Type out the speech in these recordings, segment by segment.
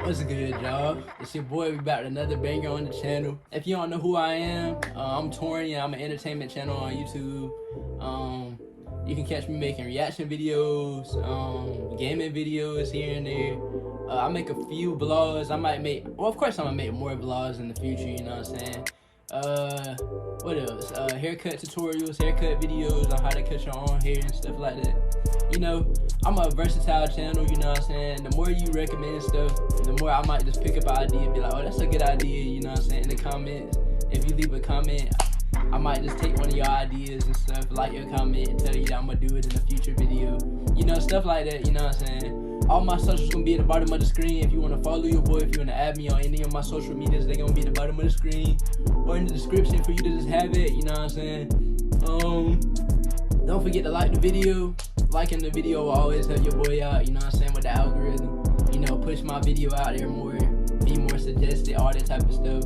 What's good, y'all? It's your boy. We back with another banger on the channel. If you don't know who I am, I'm Torian. I'm an entertainment channel on YouTube. You can catch me making reaction videos, gaming videos here and there. I make a few vlogs. I might make, well, of course I'm gonna make more vlogs in the future, you know what I'm saying? What else? Haircut tutorials, haircut videos on how to cut your own hair and stuff like that. You know, I'm a versatile channel, you know what I'm saying? The more you recommend stuff, the more I might just pick up an idea and be like, oh, that's a good idea, you know what I'm saying? In the comments, if you leave a comment, I might just take one of your ideas and stuff, like your comment, and tell you that I'm gonna do it in a future video. You know, stuff like that, you know what I'm saying? All my socials gonna be at the bottom of the screen. If you wanna follow your boy, if you wanna add me on any of my social medias, they're gonna be at the bottom of the screen or in the description for you to just have it, you know what I'm saying? Don't forget to like the video. Liking the video will always help your boy out, you know what I'm saying, with the algorithm. You know, push my video out there more, be more suggested, all that type of stuff.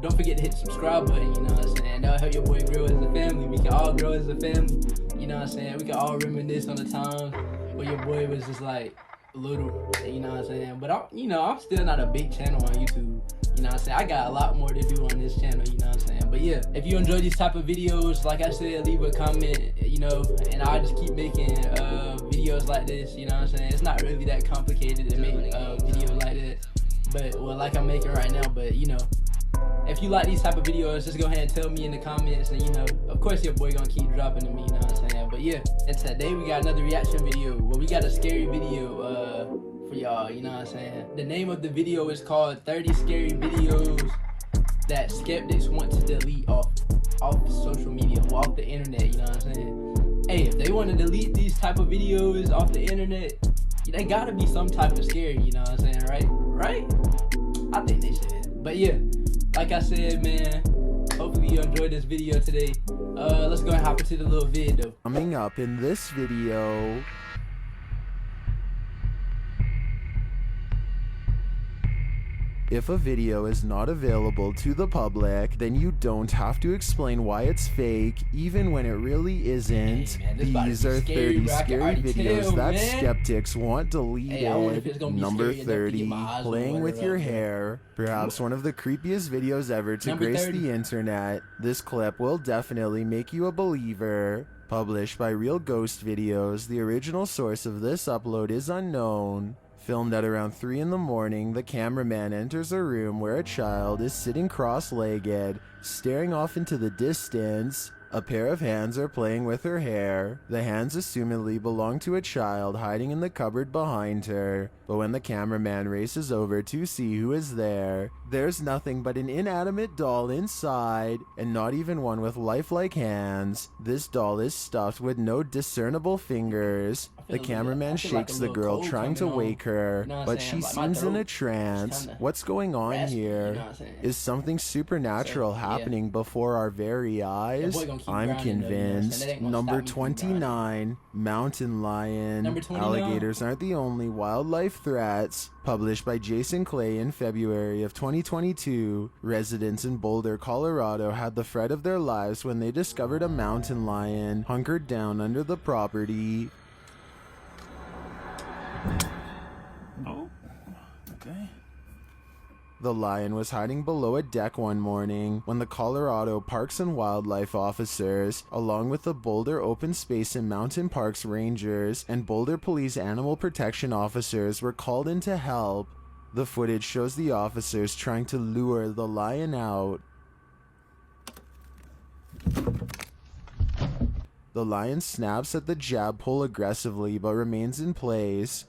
Don't forget to hit the subscribe button, you know what I'm saying? That'll help your boy grow as a family. We can all grow as a family, you know what I'm saying? We can all reminisce on the times where your boy was just like little, you know what I'm saying? But I'm still not a big channel on YouTube. You know what I'm saying? I got a lot more to do on this channel, you know what I'm saying? But yeah, if you enjoy these type of videos, like I said, leave a comment, you know, and I'll just keep making videos like this, you know what I'm saying? It's not really that complicated to make videos like that, but, well, like I'm making right now, but, you know, if you like these type of videos, just go ahead and tell me in the comments, and, you know, of course your boy gonna keep dropping to me, you know what I'm saying? But yeah, and today we got another reaction video. Well, we got a scary video, for y'all, you know what I'm saying? The name of the video is called 30 Scary Videos That Skeptics Want to Delete off social media, or off the internet, you know what I'm saying? Hey, if they want to delete these type of videos off the internet, they gotta be some type of scary, you know what I'm saying, right? Right? I think they should. But yeah, like I said, man, hopefully you enjoyed this video today. Let's go and hop into the little video. Coming up in this video, if a video is not available to the public, then you don't have to explain why it's fake, even when it really isn't. Hey, man, these are 30 scary videos that skeptics want deleted. Hey, Number 30, playing with your hair. Perhaps one of the creepiest videos ever to grace the internet. This clip will definitely make you a believer. Published by Real Ghost Videos, the original source of this upload is unknown. Filmed at around 3 in the morning, the cameraman enters a room where a child is sitting cross-legged, staring off into the distance. A pair of hands are playing with her hair. The hands assumedly belong to a child hiding in the cupboard behind her, but when the cameraman races over to see who is there, there's nothing but an inanimate doll inside, and not even one with lifelike hands. This doll is stuffed with no discernible fingers. The cameraman shakes the girl, trying to wake her, but she seems in a trance. What's going on here? Is something supernatural happening before our very eyes? I'm convinced. Number 29, mountain lion. Alligators aren't the only wildlife threats. Published by Jason Clay in February of 2022, residents in Boulder, Colorado had the fright of their lives when they discovered a mountain lion hunkered down under the property. Oh, okay. The lion was hiding below a deck one morning when the Colorado Parks and Wildlife officers, along with the Boulder Open Space and Mountain Parks Rangers and Boulder Police Animal Protection officers, were called in to help. The footage shows the officers trying to lure the lion out. The lion snaps at the jab pole aggressively but remains in place.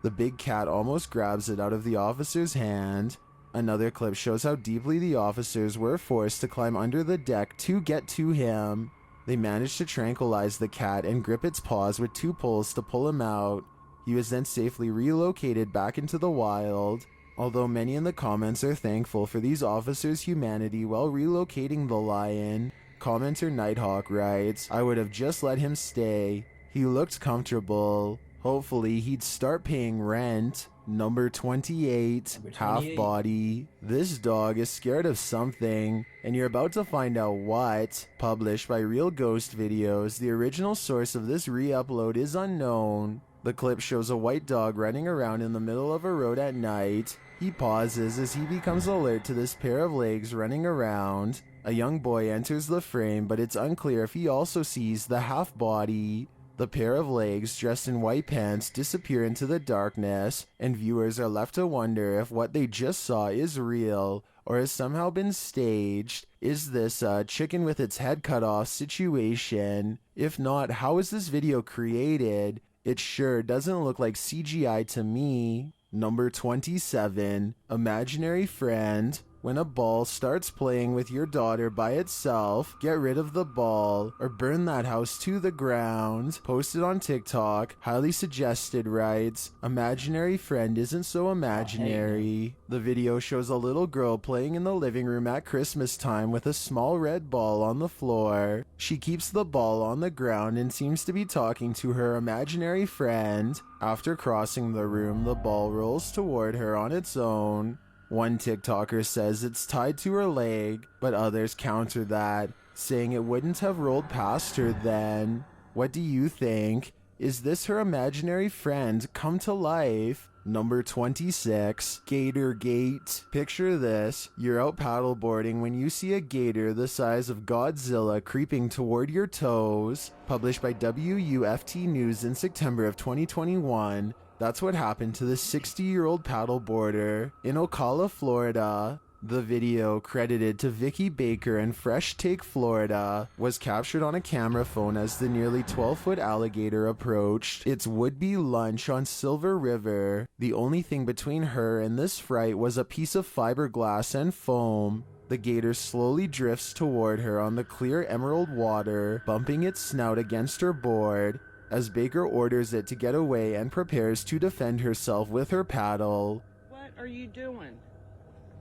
The big cat almost grabs it out of the officer's hand. Another clip shows how deeply the officers were forced to climb under the deck to get to him. They managed to tranquilize the cat and grip its paws with 2 poles to pull him out. He was then safely relocated back into the wild. Although many in the comments are thankful for these officers' humanity while relocating the lion, commenter Nighthawk writes, "I would have just let him stay. He looked comfortable. Hopefully he'd start paying rent." Number 28, half body. This dog is scared of something, and you're about to find out what. Published by Real Ghost Videos, the original source of this re-upload is unknown. The clip shows a white dog running around in the middle of a road at night. He pauses as he becomes alert to this pair of legs running around. A young boy enters the frame, but it's unclear if he also sees the half body. The pair of legs dressed in white pants disappear into the darkness, and viewers are left to wonder if what they just saw is real or has somehow been staged. Is this a chicken with its head cut off situation? If not, how is this video created? It sure doesn't look like CGI to me. Number 27, imaginary friend. When a ball starts playing with your daughter by itself, get rid of the ball or burn that house to the ground. Posted on TikTok, highly suggested writes, imaginary friend isn't so imaginary. The video shows a little girl playing in the living room at Christmas time with a small red ball on the floor. She keeps the ball on the ground and seems to be talking to her imaginary friend. After crossing the room, the ball rolls toward her on its own. One TikToker says it's tied to her leg, but others counter that, saying it wouldn't have rolled past her then. What do you think? Is this her imaginary friend come to life? Number 26, Gator Gate. Picture this, you're out paddleboarding when you see a gator the size of Godzilla creeping toward your toes. Published by WUFT News in September of 2021. That's what happened to this 60-year-old paddleboarder in Ocala, Florida. The video, credited to Vicky Baker in Fresh Take, Florida, was captured on a camera phone as the nearly 12-foot alligator approached its would-be lunch on Silver River. The only thing between her and this fright was a piece of fiberglass and foam. The gator slowly drifts toward her on the clear emerald water, bumping its snout against her board, as Baker orders it to get away and prepares to defend herself with her paddle. What are you doing?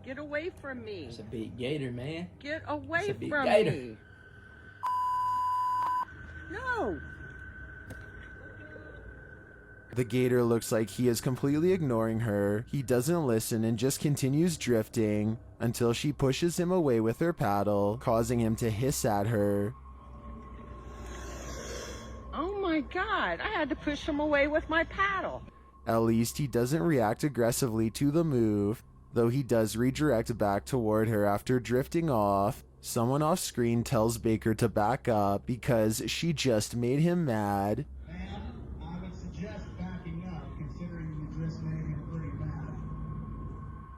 Get away from me. It's a big gator, man. Get away from gator. Me. No. The gator looks like he is completely ignoring her. He doesn't listen and just continues drifting until she pushes him away with her paddle, causing him to hiss at her. Oh my God, I had to push him away with my paddle. At least he doesn't react aggressively to the move, though he does redirect back toward her after drifting off. Someone off screen tells Baker to back up because she just made him mad. Ma'am, I would suggest backing up considering you just made him pretty mad.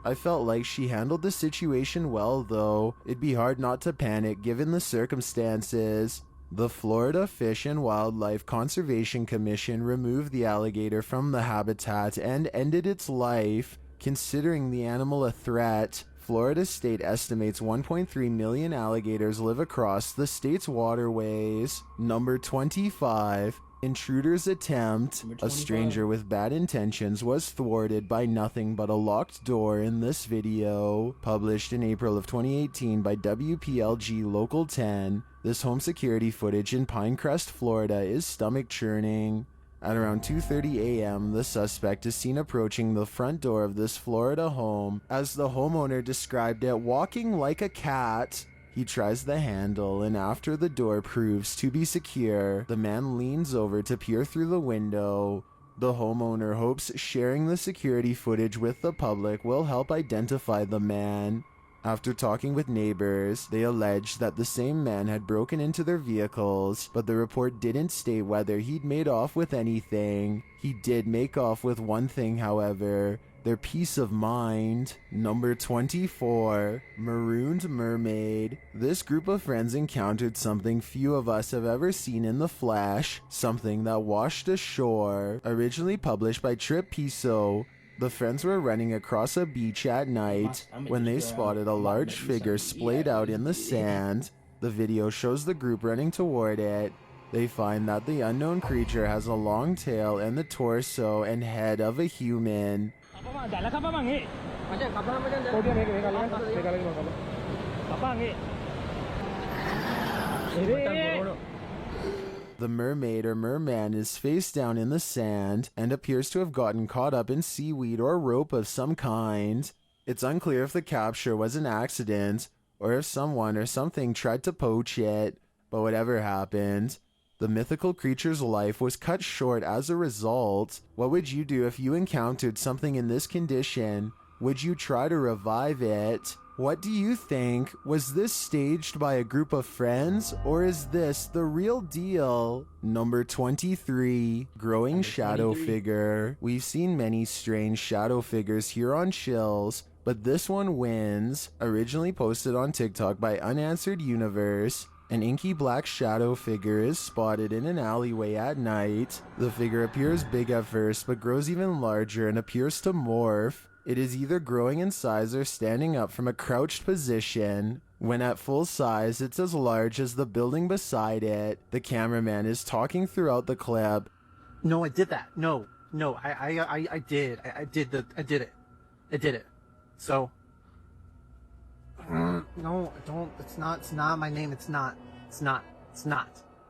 I felt like she handled the situation well though. It'd be hard not to panic given the circumstances. The Florida Fish and Wildlife Conservation Commission removed the alligator from the habitat and ended its life. Considering the animal a threat, Florida State estimates 1.3 million alligators live across the state's waterways. Number 25, Intruder's attempt. A stranger with bad intentions was thwarted by nothing but a locked door in this video. Published in April of 2018 by WPLG Local 10. This home security footage in Pinecrest, Florida is stomach churning. At around 2:30 a.m., the suspect is seen approaching the front door of this Florida home, as the homeowner described it, walking like a cat. He tries the handle, and after the door proves to be secure, the man leans over to peer through the window. The homeowner hopes sharing the security footage with the public will help identify the man. After talking with neighbors, they alleged that the same man had broken into their vehicles, but the report didn't state whether he'd made off with anything. He did make off with one thing, however, their peace of mind. Number 24, Marooned Mermaid. This group of friends encountered something few of us have ever seen in the flesh, something that washed ashore. Originally published by Trip Piso, the friends were running across a beach at night when they spotted a large figure splayed out in the sand. The video shows the group running toward it. They find that the unknown creature has a long tail and the torso and head of a human. The mermaid or merman is face down in the sand and appears to have gotten caught up in seaweed or rope of some kind. It's unclear if the capture was an accident or if someone or something tried to poach it, but whatever happened, the mythical creature's life was cut short as a result. What would you do if you encountered something in this condition? Would you try to revive it? What do you think? Was this staged by a group of friends, or is this the real deal? Number 23, growing shadow figure. We've seen many strange shadow figures here on Chills, but this one wins. Originally posted on TikTok by Unanswered Universe, an inky black shadow figure is spotted in an alleyway at night. The figure appears big at first, but grows even larger and appears to morph. It is either growing in size or standing up from a crouched position. When at full size, it's as large as the building beside it. The cameraman is talking throughout the clip. No, I did that. No, I did. I did it. So, no, I don't. It's not my name. It's not.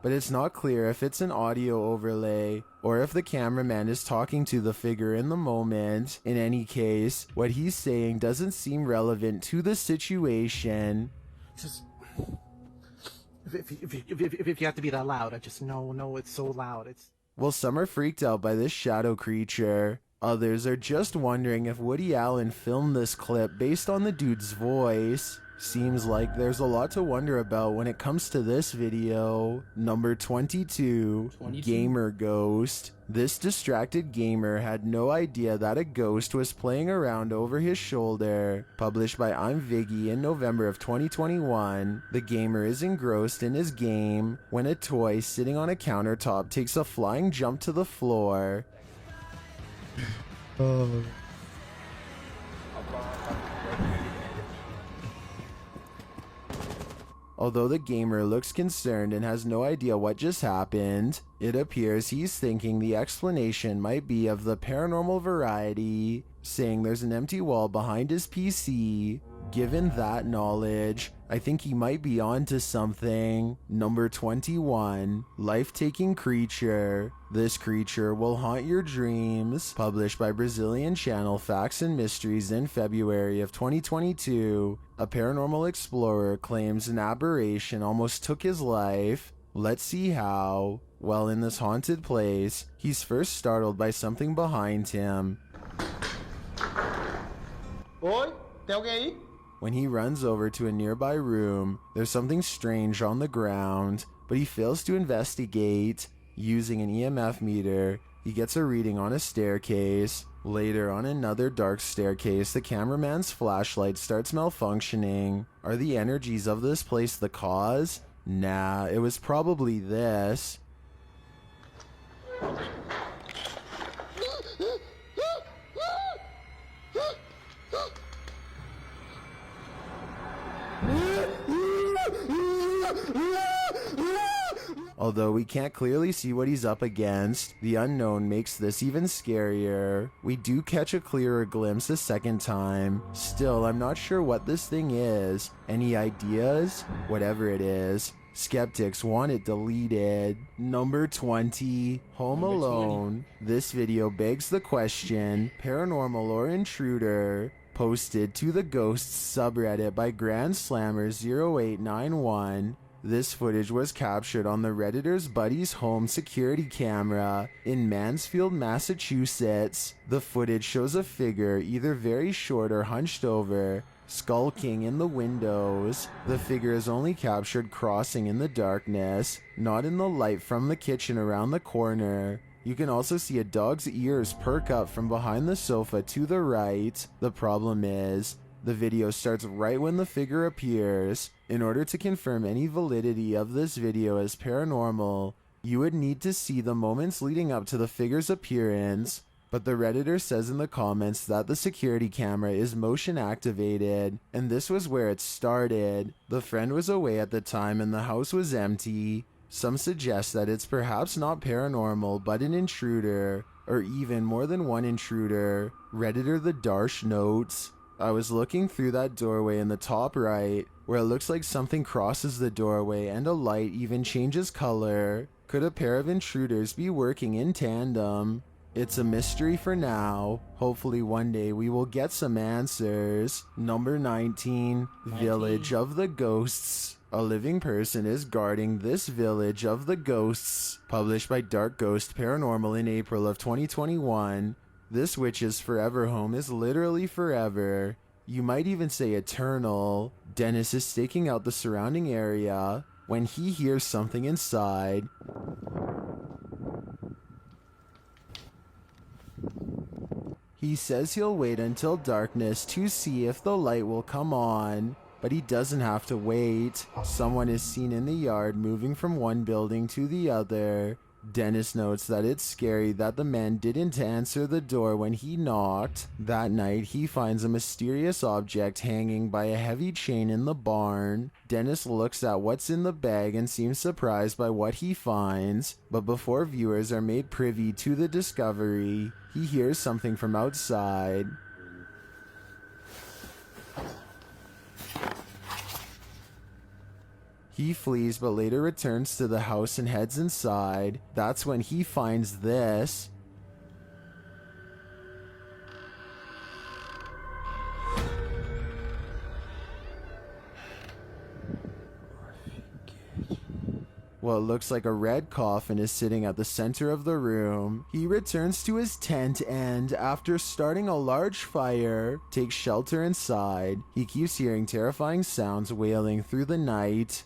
But it's not clear if it's an audio overlay or if the cameraman is talking to the figure in the moment. In any case, what he's saying doesn't seem relevant to the situation. Just, if you have to be that loud, I just no, it's so loud. Well, some are freaked out by this shadow creature. Others are just wondering if Woody Allen filmed this clip based on the dude's voice. Seems like there's a lot to wonder about when it comes to this video. Number 22, gamer ghost. This distracted gamer had no idea that a ghost was playing around over his shoulder. Published by I'm Viggy in November of 2021, the gamer is engrossed in his game when a toy sitting on a countertop takes a flying jump to the floor. Although the gamer looks concerned and has no idea what just happened, it appears he's thinking the explanation might be of the paranormal variety, saying there's an empty wall behind his PC. Given that knowledge, I think he might be onto something. Number 21, life-taking creature. This creature will haunt your dreams. Published by Brazilian channel Facts and Mysteries in February of 2022, a paranormal explorer claims an apparition almost took his life. Let's see how. While in this haunted place, he's first startled by something behind him. Oi, tem alguém aí? When he runs over to a nearby room, there's something strange on the ground, but he fails to investigate. Using an EMF meter, he gets a reading on a staircase. Later, on another dark staircase, the cameraman's flashlight starts malfunctioning. Are the energies of this place the cause? Nah, it was probably this. Although we can't clearly see what he's up against, the unknown makes this even scarier. We do catch a clearer glimpse a second time. Still, I'm not sure what this thing is. Any ideas? Whatever it is, Skeptics want it deleted. Number 20, Home Alone. This video begs the question, paranormal or intruder? Posted to the Ghosts subreddit by Grand Slammer 0891. This footage was captured on the Redditor's buddy's home security camera in Mansfield, Massachusetts. The footage shows a figure either very short or hunched over, skulking in the windows. The figure is only captured crossing in the darkness, not in the light from the kitchen around the corner. You can also see a dog's ears perk up from behind the sofa to the right. The problem is, the video starts right when the figure appears. In order to confirm any validity of this video as paranormal, you would need to see the moments leading up to the figure's appearance. But the Redditor says in the comments that the security camera is motion activated, and this was where it started. The friend was away at the time and the house was empty. Some suggest that it's perhaps not paranormal but an intruder, or even more than one intruder. Redditor the Darsh notes, I was looking through that doorway in the top right, where it looks like something crosses the doorway and a light even changes color. Could a pair of intruders be working in tandem? It's a mystery for now. Hopefully one day we will get some answers. Number 19, Village of the Ghosts. A living person is guarding this village of the ghosts. Published by Dark Ghost Paranormal in April of 2021. This witch's forever home is literally forever. You might even say eternal. Dennis is staking out the surrounding area when he hears something inside. He says he'll wait until darkness to see if the light will come on, but he doesn't have to wait. Someone is seen in the yard moving from one building to the other. Dennis notes that it's scary that the man didn't answer the door when he knocked. That night, he finds a mysterious object hanging by a heavy chain in the barn. Dennis looks at what's in the bag and seems surprised by what he finds, but before viewers are made privy to the discovery, he hears something from outside. He flees but later returns to the house and heads inside. That's when he finds this. What looks like a red coffin is sitting at the center of the room. He returns to his tent and, after starting a large fire, takes shelter inside. He keeps hearing terrifying sounds wailing through the night.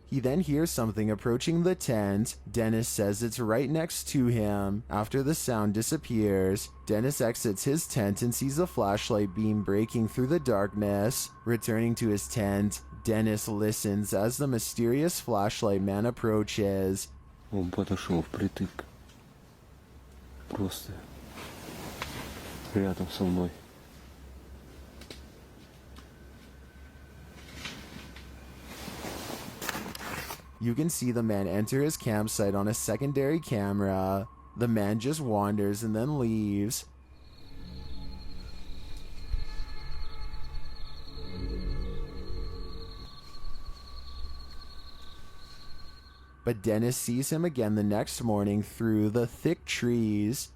He then hears something approaching the tent. Dennis says it's right next to him. After the sound disappears, Dennis exits his tent and sees a flashlight beam breaking through the darkness. Returning to his tent, Dennis listens as the mysterious flashlight man approaches. Он подошел впритык. Просто рядом со мной. You can see the man enter his campsite on a secondary camera. The man just wanders and then leaves. But Dennis sees him again the next morning through the thick trees.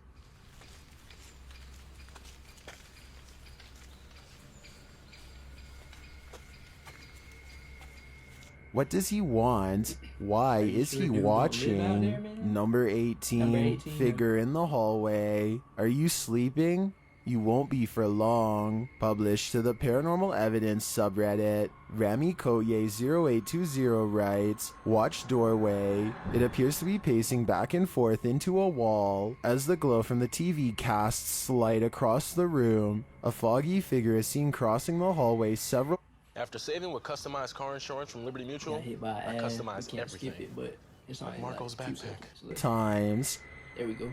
What does he want? Why is he watching? Number 18, figure in the hallway. Are you sleeping? You won't be for long. Published to the Paranormal Evidence subreddit. Rami Koye 0820 writes, watch doorway. It appears to be pacing back and forth into a wall. As the glow from the TV casts light across the room, a foggy figure is seen crossing the hallway several. After saving with customized car insurance from Liberty Mutual, I customized everything. Skip it, but it's not Marco's backpack. Times. There we go.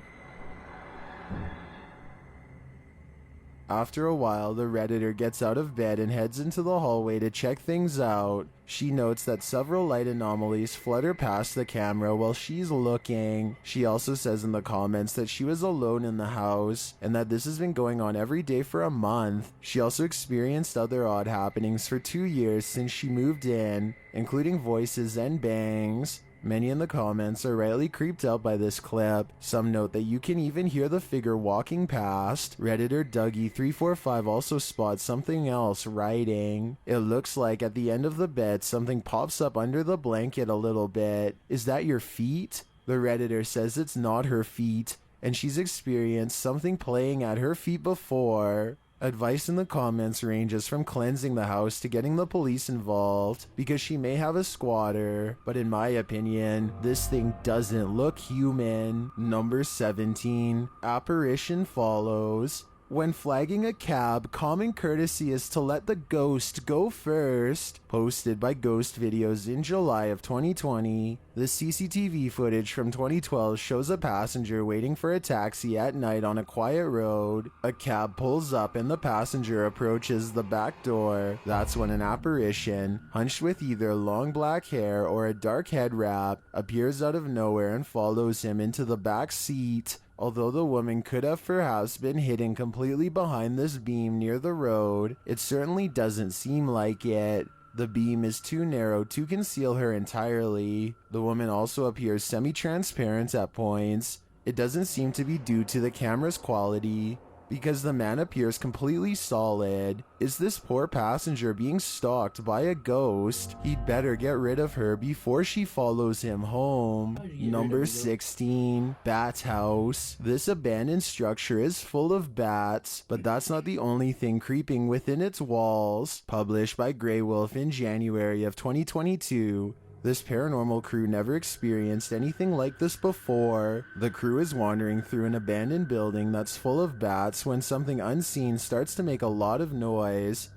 After a while, the Redditor gets out of bed and heads into the hallway to check things out. She notes that several light anomalies flutter past the camera while she's looking. She also says in the comments that she was alone in the house and that this has been going on every day for a month. She also experienced other odd happenings for 2 years since she moved in, including voices and bangs. Many in the comments are rightly creeped out by this clip. Some note that you can even hear the figure walking past. Redditor Dougie345 also spots something else writing. It looks like at the end of the bed something pops up under the blanket a little bit. Is that your feet? The Redditor says it's not her feet, and she's experienced something playing at her feet before. Advice in the comments ranges from cleansing the house to getting the police involved because she may have a squatter, but in my opinion, this thing doesn't look human. Number 17, apparition follows. When flagging a cab, common courtesy is to let the ghost go first. Posted by Ghost Videos in July of 2020, the CCTV footage from 2012 shows a passenger waiting for a taxi at night on a quiet road. A cab pulls up and the passenger approaches the back door. That's when an apparition, hunched with either long black hair or a dark head wrap, appears out of nowhere and follows him into the back seat. Although the woman could have perhaps been hidden completely behind this beam near the road, it certainly doesn't seem like it. The beam is too narrow to conceal her entirely. The woman also appears semi-transparent at points. It doesn't seem to be due to the camera's quality, because the man appears completely solid. Is this poor passenger being stalked by a ghost? He'd better get rid of her before she follows him home. Number 16, Bat House. This abandoned structure is full of bats, but that's not the only thing creeping within its walls. Published by Grey Wolf in January of 2022. This paranormal crew never experienced anything like this before. The crew is wandering through an abandoned building that's full of bats when something unseen starts to make a lot of noise.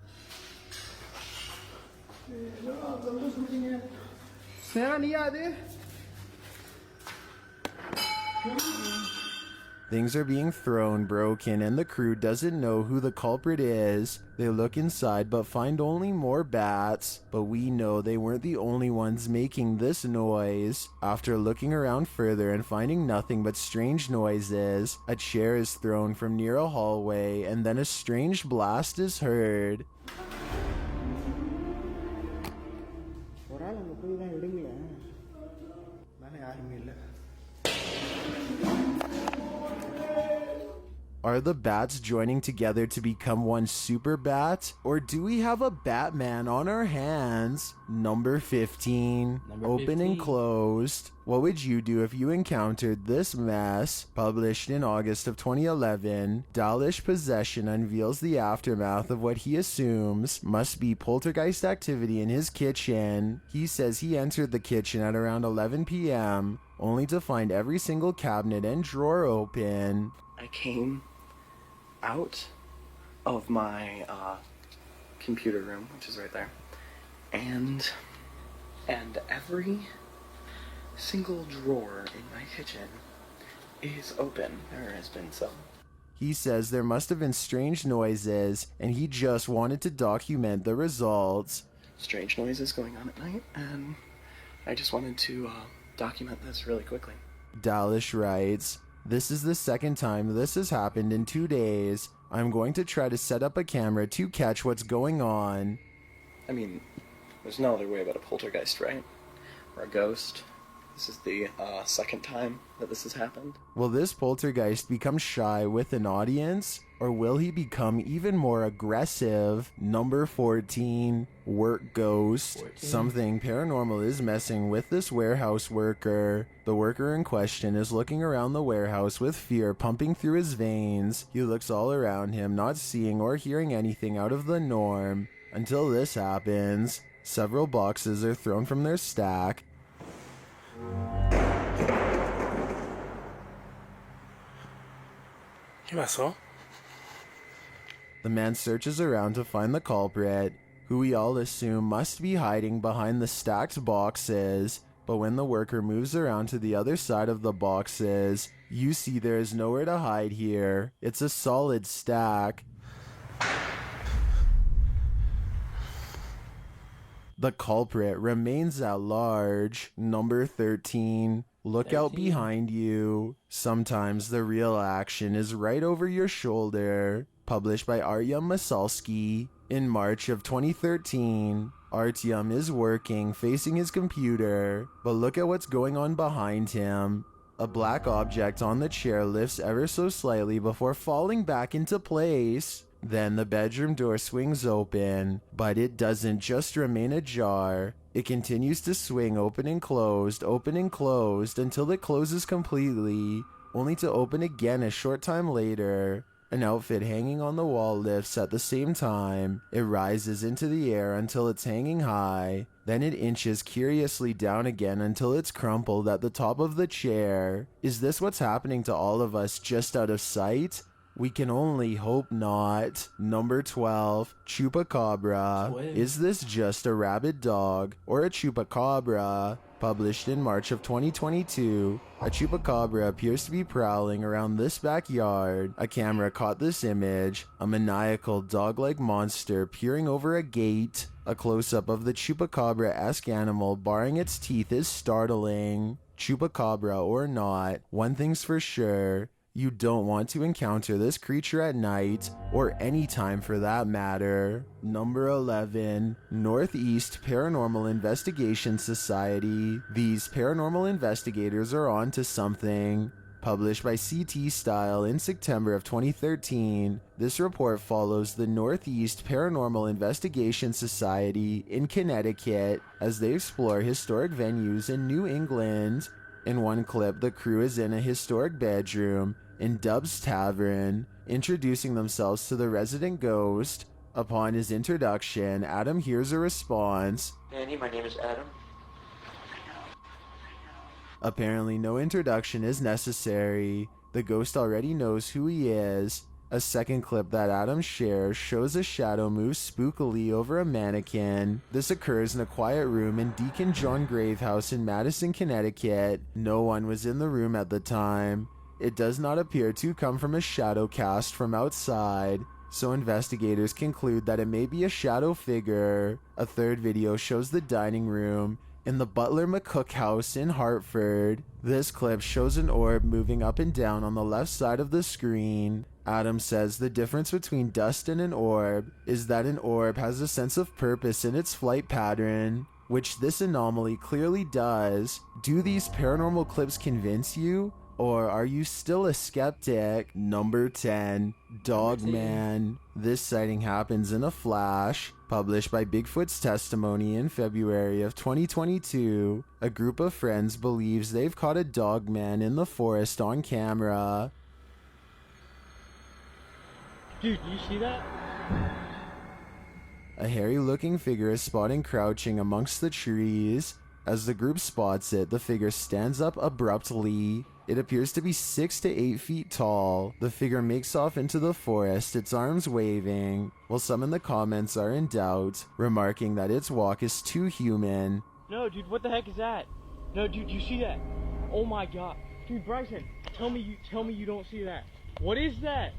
Things are being thrown, broken, and the crew doesn't know who the culprit is. They look inside but find only more bats, but we know they weren't the only ones making this noise. After looking around further and finding nothing but strange noises, a chair is thrown from near a hallway and then a strange blast is heard. Are the bats joining together to become one super bat? Or do we have a Batman on our hands? Number 15. Open and closed. What would you do if you encountered this mess? Published in August of 2011, Dalish Possession unveils the aftermath of what he assumes must be poltergeist activity in his kitchen. He says he entered the kitchen at around 11 p.m., only to find every single cabinet and drawer open. I came out of my computer room, which is right there, and every single drawer in my kitchen is open. There has been some. He says there must have been strange noises, and he just wanted to document the results. Strange noises going on at night, and I just wanted to document this really quickly. Dalish writes, "This is the second time this has happened in 2 days. I'm going to try to set up a camera to catch what's going on." I mean, there's no other way but a poltergeist, right? Or a ghost. This is the second time that this has happened. Will this poltergeist become shy with an audience? Or will he become even more aggressive? Number 14, Work Ghost. Something paranormal is messing with this warehouse worker. The worker in question is looking around the warehouse with fear pumping through his veins. He looks all around him, not seeing or hearing anything out of the norm. Until this happens. Several boxes are thrown from their stack. ¿Qué pasó? The man searches around to find the culprit, who we all assume must be hiding behind the stacked boxes. But when the worker moves around to the other side of the boxes, you see there is nowhere to hide here. It's a solid stack. The culprit remains at large. Number 13. Look out behind you. Sometimes the real action is right over your shoulder. Published by Artyom Masalsky in March of 2013. Artyom is working, facing his computer, but look at what's going on behind him. A black object on the chair lifts ever so slightly before falling back into place. Then the bedroom door swings open, but it doesn't just remain ajar. It continues to swing open and closed until it closes completely, only to open again a short time later. An outfit hanging on the wall lifts at the same time. It rises into the air until it's hanging high. Then it inches curiously down again until it's crumpled at the top of the chair. Is this what's happening to all of us just out of sight? We can only hope not. Number 12, Chupacabra. Is this just a rabid dog or a chupacabra? Published in March of 2022, a chupacabra appears to be prowling around this backyard. A camera caught this image, a maniacal dog-like monster peering over a gate. A close-up of the chupacabra-esque animal baring its teeth is startling. Chupacabra or not, one thing's for sure. You don't want to encounter this creature at night, or any time for that matter. Number 11. Northeast Paranormal Investigation Society. These paranormal investigators are on to something. Published by CT Style in September of 2013, this report follows the Northeast Paranormal Investigation Society in Connecticut as they explore historic venues in New England. In one clip, the crew is in a historic bedroom in Dub's Tavern, introducing themselves to the resident ghost. Upon his introduction, Adam hears a response. Andy, my name is Adam. Apparently, no introduction is necessary. The ghost already knows who he is. A second clip that Adam shares shows a shadow move spookily over a mannequin. This occurs in a quiet room in Deacon John Grave House in Madison, Connecticut. No one was in the room at the time. It does not appear to come from a shadow cast from outside, so investigators conclude that it may be a shadow figure. A third video shows the dining room in the Butler McCook House in Hartford. This clip shows an orb moving up and down on the left side of the screen. Adam says the difference between dust and an orb is that an orb has a sense of purpose in its flight pattern, which this anomaly clearly does. Do these paranormal clips convince you? Or are you still a skeptic? Number 10. Dogman. This sighting happens in a flash. Published by Bigfoot's Testimony in February of 2022. A group of friends believes they've caught a dogman in the forest on camera. Dude, you see that? A hairy-looking figure is spotted crouching amongst the trees. As the group spots it, the figure stands up abruptly. It appears to be 6 to 8 feet tall. The figure makes off into the forest, its arms waving, while some in the comments are in doubt, remarking that its walk is too human. No, dude, what the heck is that? No, dude, you see that? Oh my god. Dude, Bryson, tell me you don't see that. What is that?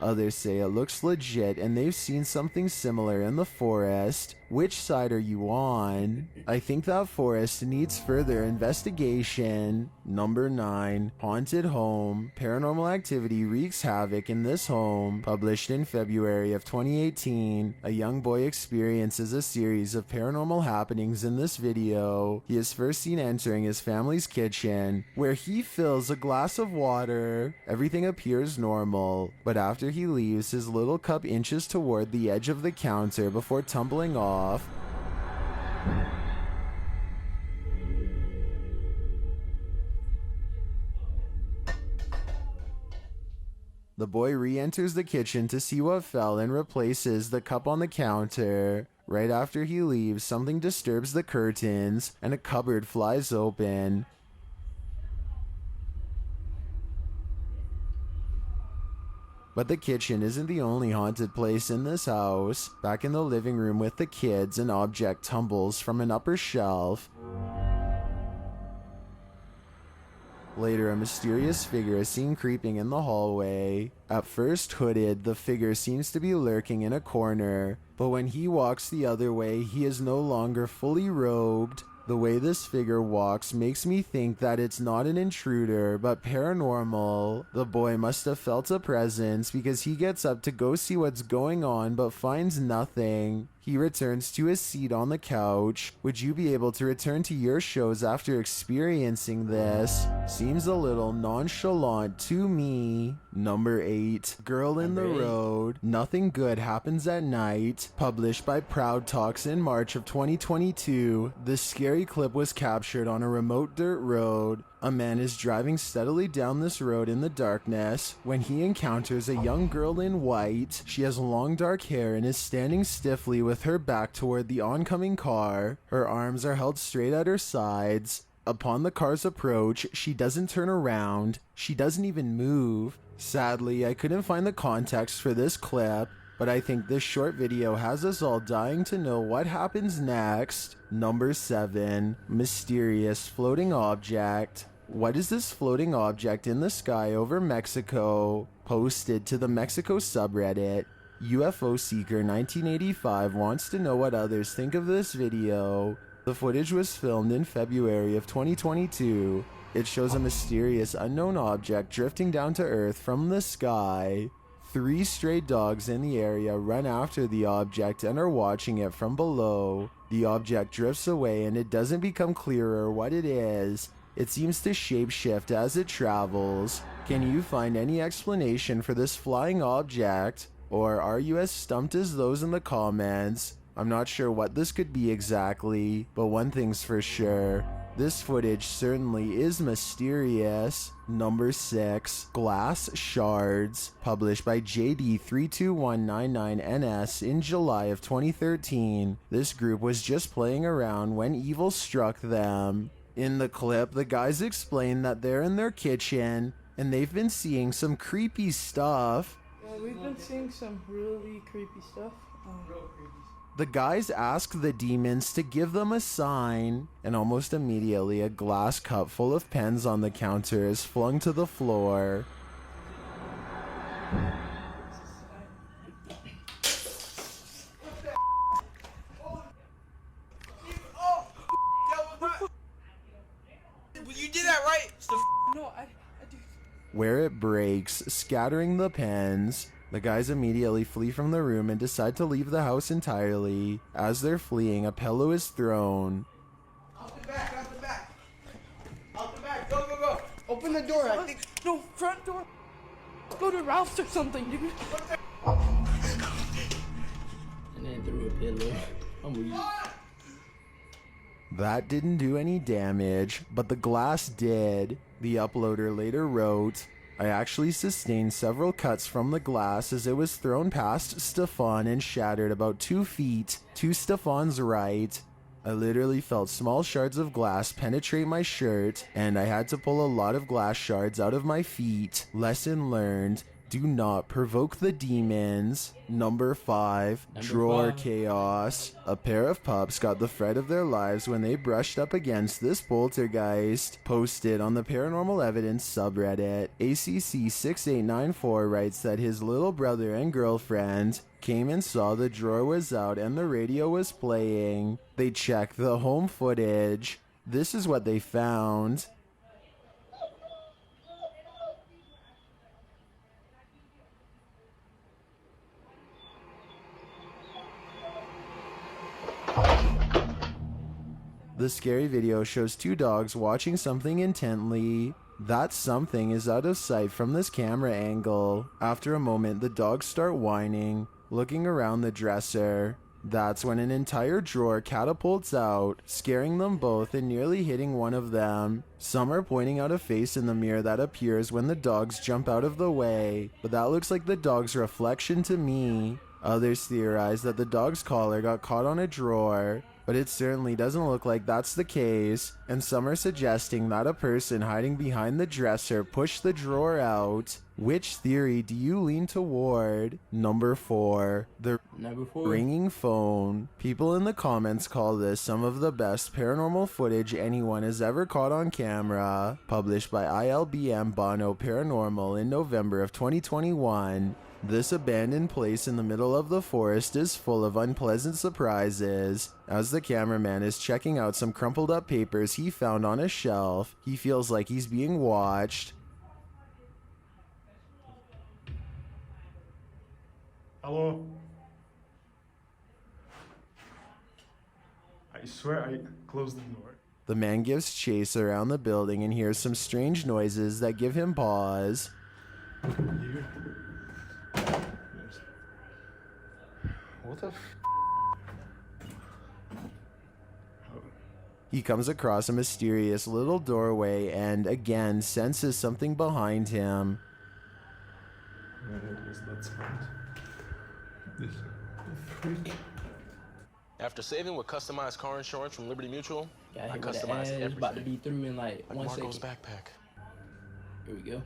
Others say it looks legit and they've seen something similar in the forest. Which side are you on? I think that forest needs further investigation. Number 9. Haunted Home. Paranormal activity wreaks havoc in this home. Published in February of 2018, a young boy experiences a series of paranormal happenings in this video. He is first seen entering his family's kitchen, where he fills a glass of water. Everything appears normal, but after he leaves, his little cup inches toward the edge of the counter before tumbling off. The boy re-enters the kitchen to see what fell and replaces the cup on the counter. Right after he leaves, something disturbs the curtains and a cupboard flies open. But the kitchen isn't the only haunted place in this house. Back in the living room with the kids, an object tumbles from an upper shelf. Later, a mysterious figure is seen creeping in the hallway. At first hooded, the figure seems to be lurking in a corner, but when he walks the other way, he is no longer fully robed. The way this figure walks makes me think that it's not an intruder, but paranormal. The boy must have felt a presence because he gets up to go see what's going on but finds nothing. He returns to his seat on the couch. Would you be able to return to your shows after experiencing this? Seems a little nonchalant to me. Number 8. Girl in the Road. Nothing good happens at night. Published by Proud Talks in March of 2022. This scary clip was captured on a remote dirt road. A man is driving steadily down this road in the darkness when he encounters a young girl in white. She has long dark hair and is standing stiffly with her back toward the oncoming car. Her arms are held straight at her sides. Upon the car's approach, she doesn't turn around. She doesn't even move. Sadly, I couldn't find the context for this clip, but I think this short video has us all dying to know what happens next. Number 7. Mysterious floating object. What is this floating object in the sky over Mexico? Posted to the Mexico subreddit. UFO Seeker 1985 wants to know what others think of this video. The footage was filmed in February of 2022. It shows a mysterious unknown object drifting down to earth from the sky. 3 stray dogs in the area run after the object and are watching it from below. The object drifts away and it doesn't become clearer what it is. It seems to shapeshift as it travels. Can you find any explanation for this flying object? Or are you as stumped as those in the comments? I'm not sure what this could be exactly, but one thing's for sure. This footage certainly is mysterious. Number 6, Glass Shards, published by JD32199NS in July of 2013. This group was just playing around when evil struck them. In the clip, the guys explain that they're in their kitchen and they've been seeing some creepy stuff. We've been seeing some really creepy stuff. The guys ask the demons to give them a sign, and almost immediately a glass cup full of pens on the counter is flung to the floor. You did that right? No, I do. Where it breaks, scattering the pens. The guys immediately flee from the room and decide to leave the house entirely. As they're fleeing, a pillow is thrown. Out the back, out the back. Out the back, go, go, go. Open the door, I think. No, front door. Let's go to Ralph's or something, dude. And then threw a pillow. I'm weak. That didn't do any damage, but the glass did. The uploader later wrote, I actually sustained several cuts from the glass as it was thrown past Stefan and shattered about 2 feet to Stefan's right. I literally felt small shards of glass penetrate my shirt, and I had to pull a lot of glass shards out of my feet. Lesson learned. Do not provoke the demons. Number 5, Drawer Chaos. A pair of pups got the fright of their lives when they brushed up against this poltergeist. Posted on the Paranormal Evidence subreddit, ACC6894 writes that his little brother and girlfriend came and saw the drawer was out and the radio was playing. They checked the home footage. This is what they found. The scary video shows 2 dogs watching something intently. That something is out of sight from this camera angle. After a moment, the dogs start whining, looking around the dresser. That's when an entire drawer catapults out, scaring them both and nearly hitting one of them. Some are pointing out a face in the mirror that appears when the dogs jump out of the way, but that looks like the dog's reflection to me. Others theorize that the dog's collar got caught on a drawer, but it certainly doesn't look like that's the case, and some are suggesting that a person hiding behind the dresser pushed the drawer out. Which theory do you lean toward? Number 4, the ringing phone. People in the comments call this some of the best paranormal footage anyone has ever caught on camera. Published by ILBM Bono Paranormal in November of 2021. This abandoned place in the middle of the forest is full of unpleasant surprises. As the cameraman is checking out some crumpled up papers he found on a shelf, he feels like he's being watched. Hello? I swear I closed the door. The man gives chase around the building and hears some strange noises that give him pause. Here. What the He comes across a mysterious little doorway and again senses something behind him. What was that sound? This freak. After saving with customized car insurance from Liberty Mutual, I customized everything. About to be through in like 1 Marco's second. backpack. Here we go.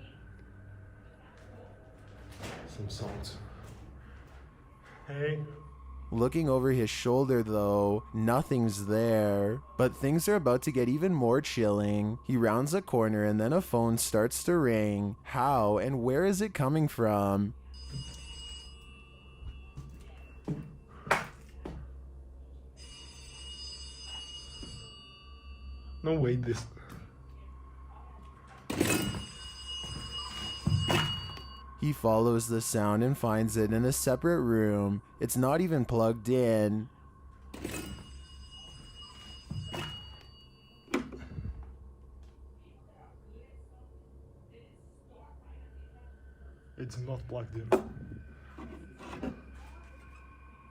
Some sounds. Hey. Looking over his shoulder though, nothing's there. But things are about to get even more chilling. He rounds a corner and then a phone starts to ring. How and where is it coming from? No, wait, this. He follows the sound and finds it in a separate room. It's not even plugged in. It's not plugged in.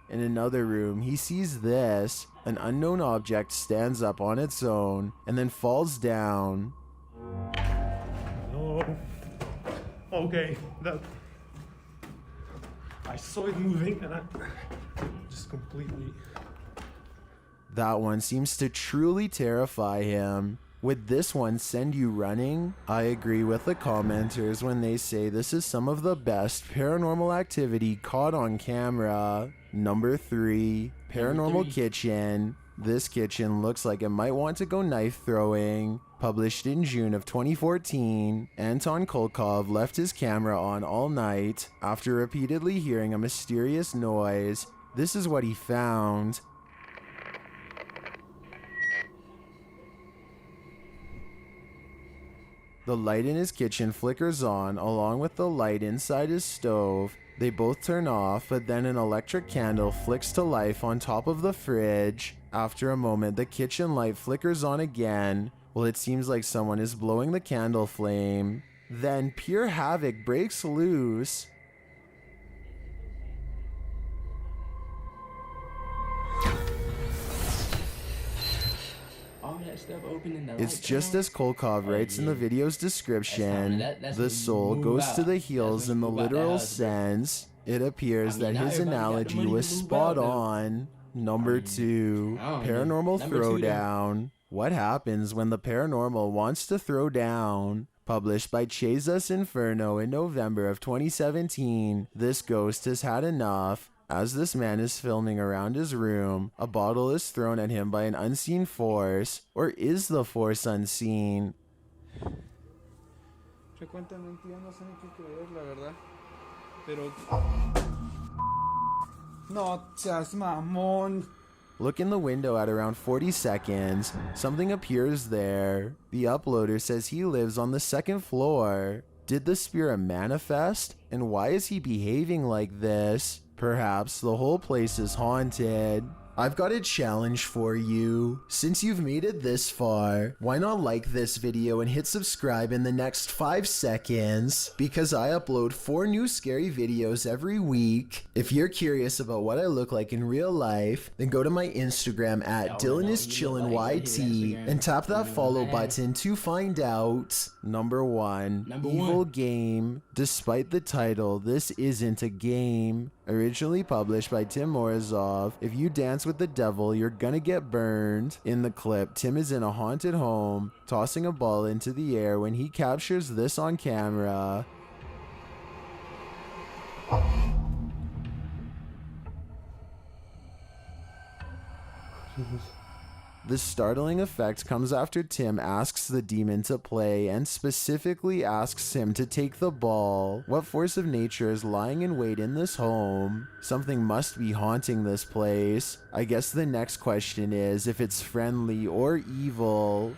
In another room, he sees this. An unknown object stands up on its own and then falls down. No. Okay, that... I saw it moving and I just completely... That one seems to truly terrify him. Would this one send you running? I agree with the commenters when they say this is some of the best paranormal activity caught on camera. Number 3, Paranormal Kitchen. This kitchen looks like it might want to go knife throwing. Published in June of 2014, Anton Kolkov left his camera on all night after repeatedly hearing a mysterious noise. This is what he found. The light in his kitchen flickers on along with the light inside his stove. They both turn off, but then an electric candle flicks to life on top of the fridge. After a moment, the kitchen light flickers on again. Well, it seems like someone is blowing the candle flame. Then pure havoc breaks loose. It's just as Kolkov writes in the video's description. The soul goes to the heels in the literal sense. It appears that his analogy was spot on. Number 2, Paranormal Throwdown. What happens when the paranormal wants to throw down? Published by Jesus Inferno in November of 2017. This ghost has had enough. As this man is filming around his room, a bottle is thrown at him by an unseen force. Or is the force unseen? No seas mamón. Look in the window at around 40 seconds. Something appears there. The uploader says he lives on the 2nd floor. Did the spirit manifest? And why is he behaving like this? Perhaps the whole place is haunted. I've got a challenge for you. Since you've made it this far, why not like this video and hit subscribe in the next 5 seconds? Because I upload 4 new scary videos every week. If you're curious about what I look like in real life, then go to my Instagram at DylanIsChillinYT and tap that follow button to find out. Number 1, Evil Game. Despite the title, this isn't a game. Originally published by Tim Morozov. If you dance with the devil, you're gonna get burned. In the clip, Tim is in a haunted home, tossing a ball into the air when he captures this on camera. The startling effect comes after Tim asks the demon to play and specifically asks him to take the ball. What force of nature is lying in wait in this home? Something must be haunting this place. I guess the next question is if it's friendly or evil.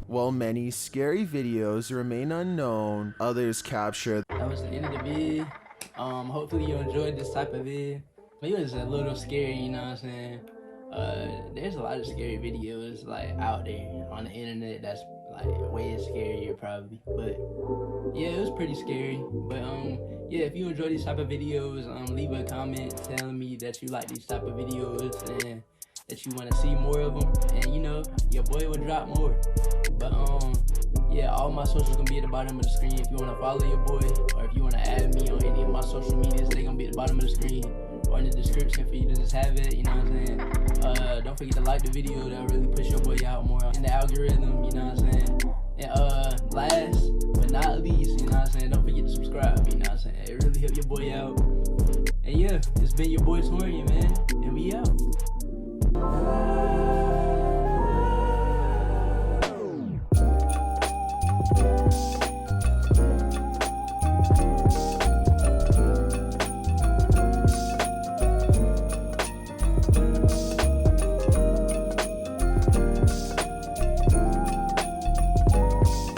While many scary videos remain unknown, others capture. That was the end of the vid. Hopefully you enjoyed this type of vid. It was a little scary, you know what I'm saying? There's a lot of scary videos like out there on the internet that's like way scarier probably. But yeah, it was pretty scary. But yeah, if you enjoy these type of videos, leave a comment telling me that you like these type of videos and that you want to see more of them. And you know, your boy will drop more. But yeah, all my socials gonna be at the bottom of the screen. If you wanna follow your boy or if you wanna add me on any of my social medias, they gonna be at the bottom of the screen or in the description for you to just have it, you know what I'm saying? Don't forget to like the video, that'll really push your boy out more in the algorithm, you know what I'm saying? And last but not least, you know what I'm saying, don't forget to subscribe, you know what I'm saying? It really help your boy out. And yeah, it's been your boy Torian, man, and we out.